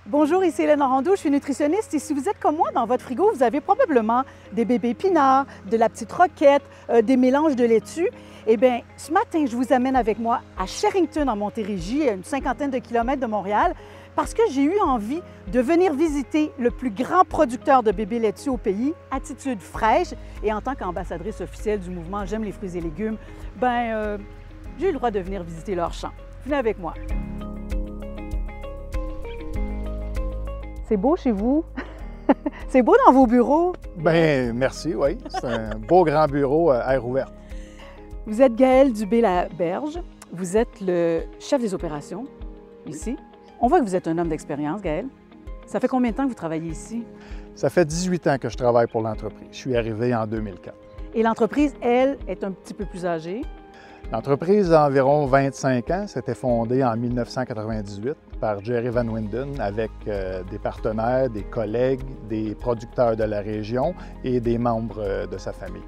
Bonjour, ici Hélène Orando, je suis nutritionniste et si vous êtes comme moi, dans votre frigo, vous avez probablement des bébés épinards, de la petite roquette, des mélanges de laitue. Eh bien, ce matin, je vous amène avec moi à Sherrington, en Montérégie, à une cinquantaine de kilomètres de Montréal, parce que j'ai eu envie de venir visiter le plus grand producteur de bébés laitueux au pays, Attitude Fraîche. Et en tant qu'ambassadrice officielle du mouvement J'aime les fruits et légumes, j'ai eu le droit de venir visiter leur champ. Venez avec moi. C'est beau chez vous? C'est beau dans vos bureaux? Bien, merci, oui. C'est un beau grand bureau à air ouverte. Vous êtes Gaël Dubé-Laberge. Vous êtes le chef des opérations ici. On voit que vous êtes un homme d'expérience, Gaël. Ça fait combien de temps que vous travaillez ici? Ça fait 18 ans que je travaille pour l'entreprise. Je suis arrivé en 2004. Et l'entreprise, elle, est un petit peu plus âgée. L'entreprise a environ 25 ans. C'était fondée en 1998 par Jerry Van Winden avec des partenaires, des collègues, des producteurs de la région et des membres de sa famille.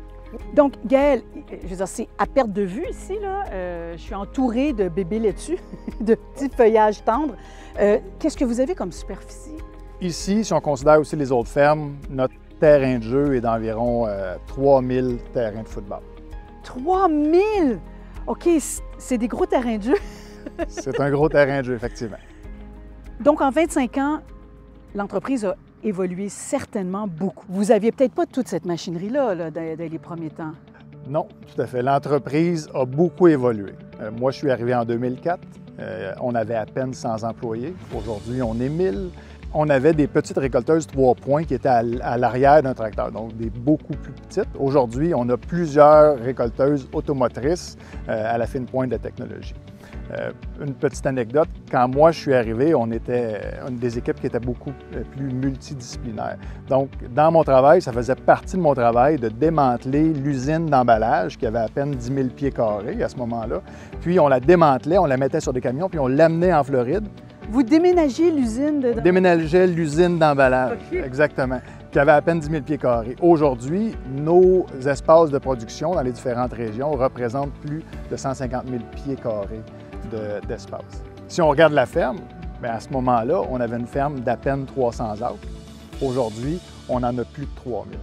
Donc, Gaël, je veux dire, c'est à perte de vue ici, là. Je suis entourée de bébés laitueux, de petits feuillages tendres. Qu'est-ce que vous avez comme superficie? Ici, si on considère aussi les autres fermes, notre terrain de jeu est d'environ 3000 terrains de football. 3000! OK, c'est des gros terrains de jeu. C'est un gros terrain de jeu, effectivement. Donc, en 25 ans, l'entreprise a évolué certainement beaucoup. Vous n'aviez peut-être pas toute cette machinerie-là dans les premiers temps. Non, tout à fait. L'entreprise a beaucoup évolué. Moi, je suis arrivé en 2004. On avait à peine 100 employés. Aujourd'hui, on est 1000. On avait des petites récolteuses 3 points qui étaient à l'arrière d'un tracteur, donc des beaucoup plus petites. Aujourd'hui, on a plusieurs récolteuses automotrices à la fine pointe de la technologie. Une petite anecdote, quand moi je suis arrivé, on était une des équipes qui était beaucoup plus multidisciplinaire. Donc, dans mon travail, ça faisait partie de mon travail de démanteler l'usine d'emballage qui avait à peine 10 000 pieds carrés à ce moment-là. Puis on la démantelait, on la mettait sur des camions, puis on l'amenait en Floride. Vous déménagiez l'usine de... Déménageait l'usine d'emballage, Okay. Exactement, qui avait à peine 10 000 pieds carrés. Aujourd'hui, nos espaces de production dans les différentes régions représentent plus de 150 000 pieds carrés d'espace. Si on regarde la ferme, bien à ce moment-là, on avait une ferme d'à peine 300 acres. Aujourd'hui, on en a plus de 3000.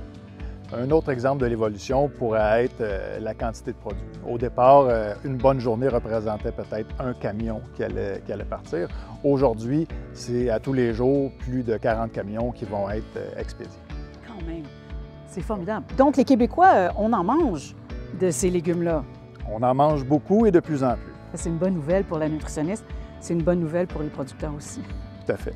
Un autre exemple de l'évolution pourrait être la quantité de produits. Au départ, une bonne journée représentait peut-être un camion qui allait partir. Aujourd'hui, c'est à tous les jours plus de 40 camions qui vont être expédiés. Quand même, c'est formidable. Donc, les Québécois, on en mange de ces légumes-là. On en mange beaucoup et de plus en plus. C'est une bonne nouvelle pour la nutritionniste. C'est une bonne nouvelle pour les producteurs aussi. Tout à fait.